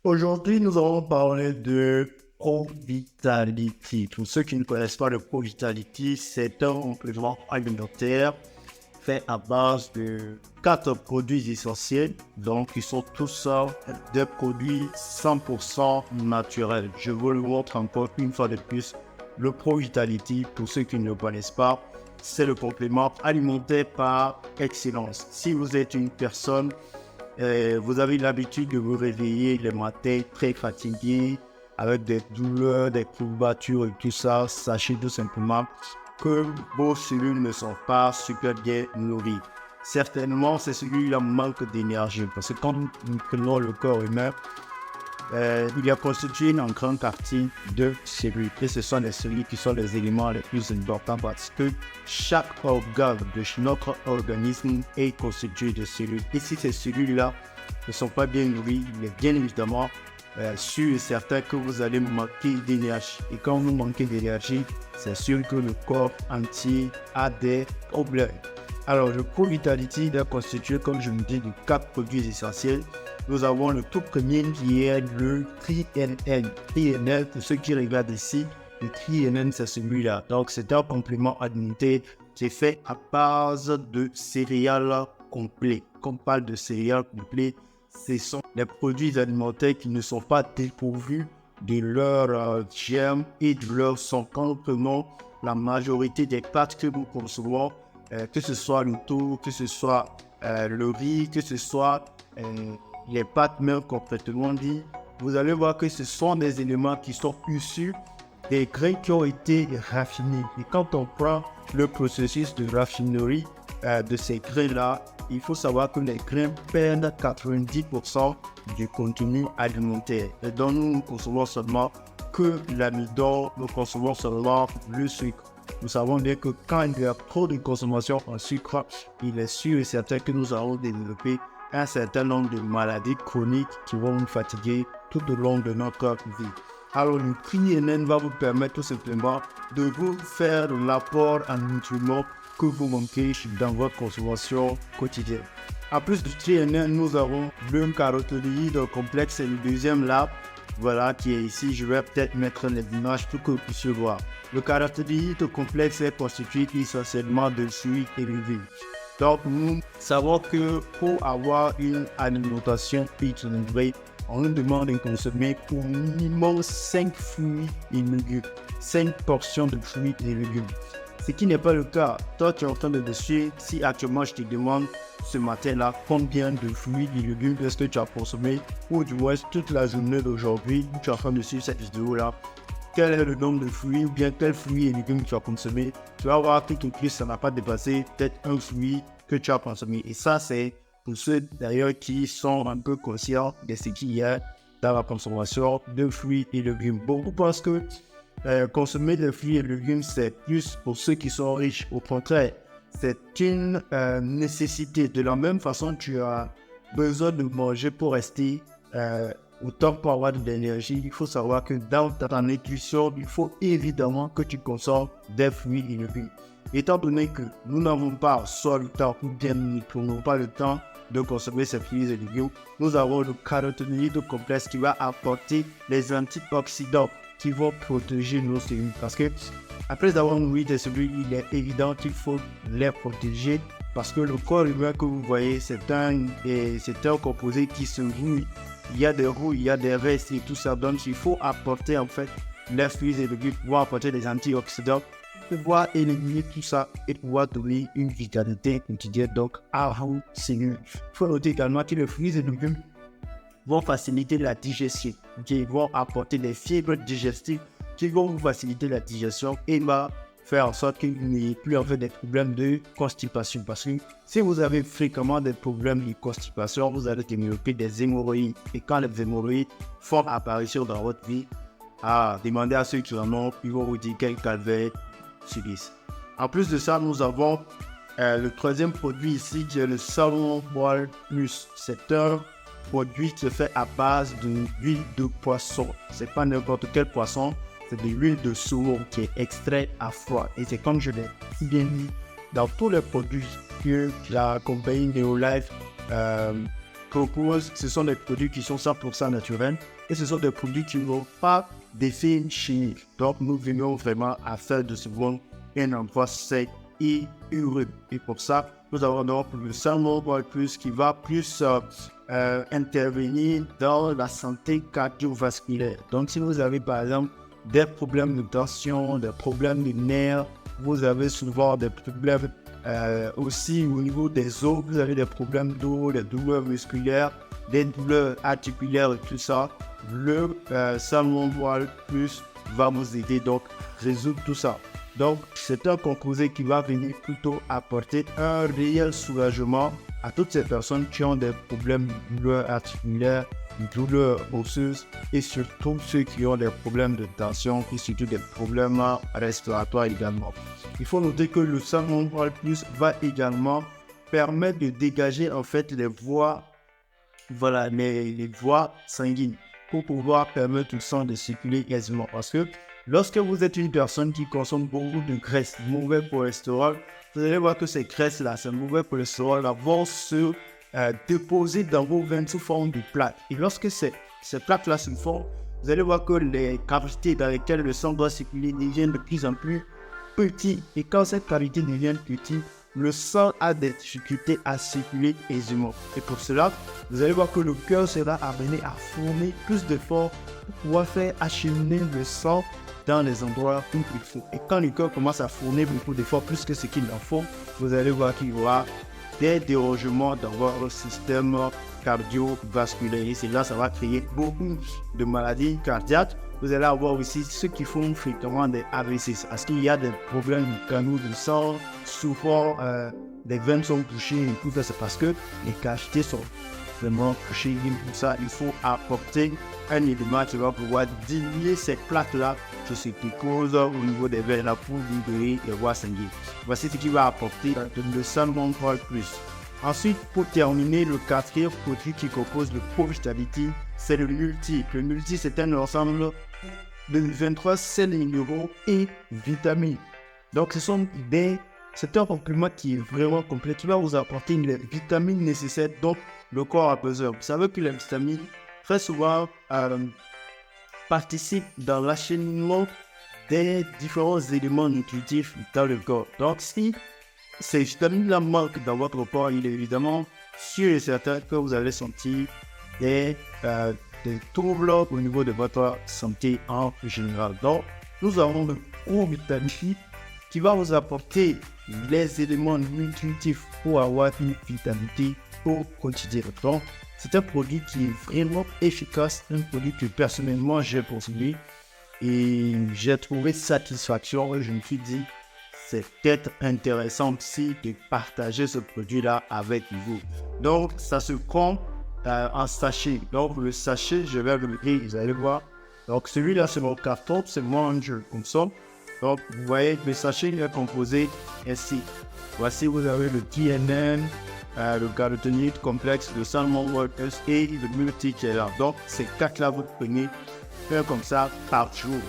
Aujourd'hui, nous allons parler de Pro-Vitality. Pour ceux qui ne connaissent pas le Pro-Vitality, c'est un complément alimentaire fait à base de 4 produits essentiels, donc ils sont tous des produits 100% naturels. Je vous le montre encore une fois de plus. Le Pro-Vitality, pour ceux qui ne le connaissent pas, c'est le complément alimentaire par excellence. Si vous êtes une personne vous avez l'habitude de vous réveiller le matin très fatigué, avec des douleurs, des courbatures et tout ça, sachez tout simplement que vos cellules ne sont pas super bien nourries. Certainement, ces cellules-là manquent d'énergie parce que quand nous prenons le corps humain, il est constitué en grande partie de cellules. Et ce sont les cellules qui sont les éléments les plus importants parce que chaque organe de notre organisme est constitué de cellules. Et si ces cellules-là ne sont pas bien nourries, il est bien évidemment sûr et certain que vous allez manquer d'énergie. Et quand vous manquez d'énergie, c'est sûr que le corps entier a des problèmes. Alors, le Pro Vitality est constitué, comme je vous dis, de 4 produits essentiels. Nous avons le tout premier qui est le TriNN. TriNN, pour ceux qui regardent ici, le TriNN, c'est celui-là. Donc, c'est un complément alimentaire qui est fait à base de céréales complets. Quand on parle de céréales complets, ce sont les produits alimentaires qui ne sont pas dépourvus de leur germe et de leur sang. Quand nous prenons la majorité des pâtes que nous consommons, que ce soit le tour, que ce soit le riz, que ce soit les pâtes même complètement dit, vous allez voir que ce sont des éléments qui sont issus des grains qui ont été raffinés. Et quand on prend le processus de raffinerie de ces grains-là, il faut savoir que les grains perdent 90% du contenu alimentaire. Et donc nous ne consommons seulement que l'amidon, nous consommons seulement le sucre. Nous savons bien que quand il y a trop de consommation en sucre, il est sûr et certain que nous allons développer un certain nombre de maladies chroniques qui vont nous fatiguer tout au long de notre vie. Alors le TriNN va vous permettre tout simplement de vous faire l'apport en nutriments que vous manquez dans votre consommation quotidienne. En plus du TriNN, nous avons le caroténoïde complexe, c'est le deuxième là. Voilà, qui est ici. Je vais peut-être mettre les images pour que vous puissiez voir. Le caroténoïde complexe est constitué essentiellement de fruits et légumes. Donc, nous savons que pour avoir une alimentation équilibrée, on nous demande de consommer au minimum 5 fruits et légumes, 5 portions de fruits et légumes. Ce qui n'est pas le cas. Toi, tu es en train de suivre. Si actuellement je te demande ce matin-là combien de fruits et légumes est-ce que tu as consommé, ou du moins toute la journée d'aujourd'hui, tu es en train de suivre cette vidéo-là, quel est le nombre de fruits ou bien quels fruits et légumes tu as consommé, tu vas voir que tout plus ça n'a pas dépassé peut-être un fruit que tu as consommé. Et ça, c'est pour ceux d'ailleurs qui sont un peu conscients de ce qu'il y a dans la consommation de fruits et légumes. Beaucoup pensent que consommer des fruits et légumes, c'est plus pour ceux qui sont riches. Au contraire, c'est une nécessité. De la même façon, tu as besoin de manger pour rester autant pour avoir de l'énergie. Il faut savoir que dans ta nutrition, il faut évidemment que tu consommes des fruits et légumes. Étant donné que nous n'avons pas soit le temps ou bien nous ne prenons pas le temps de consommer ces fruits et légumes, nous avons le caroténoïde complexe qui va apporter les antioxydants qui vont protéger nos cellules. Parce que après avoir nourri des cellules, il est évident qu'il faut les protéger parce que le corps humain que vous voyez, c'est un composé qui se rouille. Il y a des rouilles, il y a des restes et tout ça. Donc, il faut apporter en fait les fruits et légumes pour apporter des antioxydants, pouvoir éliminer tout ça et pouvoir donner une vitalité quotidienne donc à vos cellules. Il faut noter également que les fruits et légumes vont faciliter la digestion, qui vont apporter des fibres digestives qui vont vous faciliter la digestion et va faire en sorte que vous n'ayez plus en fait des problèmes de constipation. Parce que si vous avez fréquemment des problèmes de constipation, vous allez développer des hémorroïdes. Et quand les hémorroïdes font apparition dans votre vie, demandez à ceux qui en ont, ils vont vous dire quel calvaire subissent. En plus de ça, nous avons le troisième produit ici qui est le Salmon Boil Plus. C'est un produit qui se fait à base d'huile de poisson. C'est pas n'importe quel poisson, c'est de l'huile de saumon qui est extrait à froid. Et c'est comme je l'ai bien dit, dans tous les produits que la compagnie Neolife propose, ce sont des produits qui sont 100% naturels et ce sont des produits qui n'ont pas d'effet chimique. Donc, nous venons vraiment à faire de ce monde un endroit sec et heureux. Et pour ça, nous avons donc le Salmon Oil Plus qui va plus intervenir dans la santé cardiovasculaire. Donc, si vous avez par exemple des problèmes de tension, des problèmes de nerfs, vous avez souvent des problèmes aussi au niveau des os, vous avez des problèmes d'os, des douleurs musculaires, des douleurs articulaires et tout ça, le Salmon Oil Plus va vous aider donc à résoudre tout ça. Donc, c'est un composé qui va venir plutôt apporter un réel soulagement à toutes ces personnes qui ont des problèmes de douleurs articulaires, douleurs osseuses et surtout ceux qui ont des problèmes de tension et surtout des problèmes respiratoires également. Il faut noter que le Salmon Oil Plus va également permettre de dégager en fait les voies, les voies sanguines pour pouvoir permettre au sang de circuler aisément. Parce que lorsque vous êtes une personne qui consomme beaucoup de graisse, mauvais cholestérol, vous allez voir que ces graisses-là, ces mauvais cholestérol-là vont se déposer dans vos veines sous forme de plaques. Et lorsque ces plaques-là se forment, vous allez voir que les cavités dans lesquelles le sang doit circuler deviennent de plus en plus petites. Et quand cette cavité devient petite, le sang a des difficultés à circuler aisément. Et pour cela, vous allez voir que le cœur sera amené à fournir plus d'efforts pour pouvoir faire acheminer le sang dans les endroits où il faut. Et quand le cœur commence à fournir beaucoup d'efforts, plus que ce qu'il en faut, vous allez voir qu'il y aura des dérangements dans votre système cardiovasculaire. Et c'est là ça va créer beaucoup de maladies cardiaques. Vous allez avoir aussi ceux qui font fréquemment des AVC. Parce qu'il y a des problèmes de canaux de sang, souvent les veines sont touchées et tout ça. C'est parce que les cavités sont vraiment touchées. Pour ça, il faut apporter un élément qui va pouvoir diminuer ces plaques-là qui se déposent au niveau des veines pour libérer les voies sanguines. Voici ce qui va apporter le Salmon Oil Plus. Ensuite, pour terminer, le quatrième produit qui compose le Pro Vitality, c'est le Multi. Le Multi, c'est un ensemble de 23 sels minéraux et vitamines. Donc, c'est un complément qui est vraiment complet, qui va vous apporter les vitamines nécessaires dont le corps a besoin. Vous savez que les vitamines, très souvent, participent dans l'acheminement des différents éléments nutritifs dans le corps. Donc, si ces vitamines-là manquent dans votre corps, il est évidemment sûr et certain que vous allez sentir des troubles au niveau de votre santé en général. Donc, nous avons le Pro Vitality qui va vous apporter les éléments nutritifs pour avoir une vitalité au quotidien. Donc, c'est un produit qui est vraiment efficace, un produit que personnellement j'ai consommé et j'ai trouvé satisfaction et je me suis dit c'est peut-être intéressant aussi de partager ce produit-là avec vous. Donc, ça se prend en sachet. Donc, le sachet, je vais le mettre, vous allez voir. Donc, celui-là, c'est mon carton, c'est moi, je le consomme. Donc, vous voyez, le sachet il est composé ainsi. Voici, vous avez le TNN, le caroténide complexe, le Salmon Oil Plus et le Multi qui est là. Donc, ces quatre-là, vous prenez un comme ça par jour.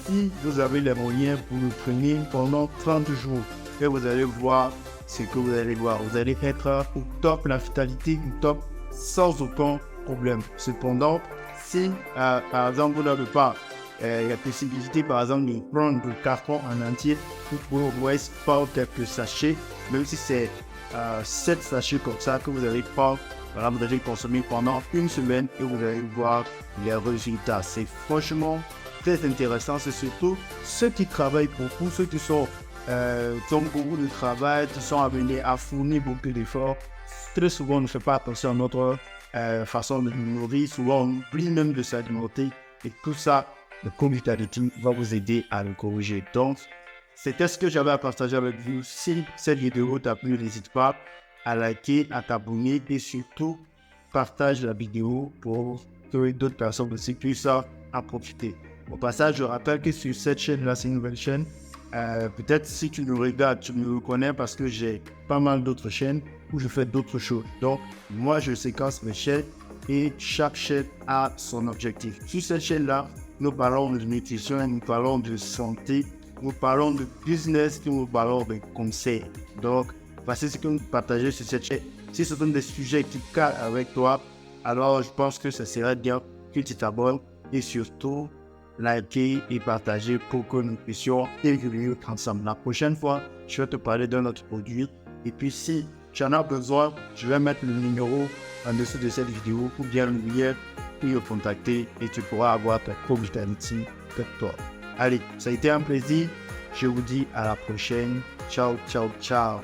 Si vous avez les moyens, vous le prenez pendant 30 jours et vous allez voir ce que vous allez voir. Vous allez être au top, la vitalité au top sans aucun problème. Cependant, si par exemple vous n'avez pas la possibilité par exemple de prendre le carton en entier, vous pouvez envoyer par quelques sachets, même si c'est 7 sachets comme ça que vous allez prendre. Voilà, vous allez consommer pendant une semaine et vous allez voir les résultats. C'est franchement très intéressant. C'est surtout ceux qui travaillent beaucoup, ceux qui ont beaucoup de travail, qui sont amenés à fournir beaucoup d'efforts. Très souvent, on ne fait pas attention à notre façon de nous nourrir. Souvent, on oublie même de s'alimenter. Et tout ça, le Pro Vitality va vous aider à le corriger. Donc, c'était ce que j'avais à partager avec vous. Si cette vidéo t'a plu, n'hésite pas à liker, à t'abonner et surtout, partage la vidéo pour que d'autres personnes aussi puissent en profiter. Au passage, je rappelle que sur cette chaîne-là, c'est une nouvelle chaîne. Peut-être si tu nous regardes, tu me reconnais parce que j'ai pas mal d'autres chaînes où je fais d'autres choses. Donc, moi, je séquence mes chaînes et chaque chaîne a son objectif. Sur cette chaîne-là, nous parlons de nutrition, nous parlons de santé, nous parlons de business, nous parlons de conseils. Donc, voici ce que nous partageons sur cette chaîne. Si ce sont des sujets qui cadrent avec toi, alors je pense que ce serait bien que tu t'abonnes et surtout liker et partager pour que nous puissions évoluer ensemble. La prochaine fois, je vais te parler d'un autre produit. Et puis si tu en as besoin, je vais mettre le numéro en dessous de cette vidéo ou bien le lien pour me contacter et tu pourras avoir ta co-vitality avec toi. Allez, ça a été un plaisir. Je vous dis à la prochaine. Ciao, ciao, ciao.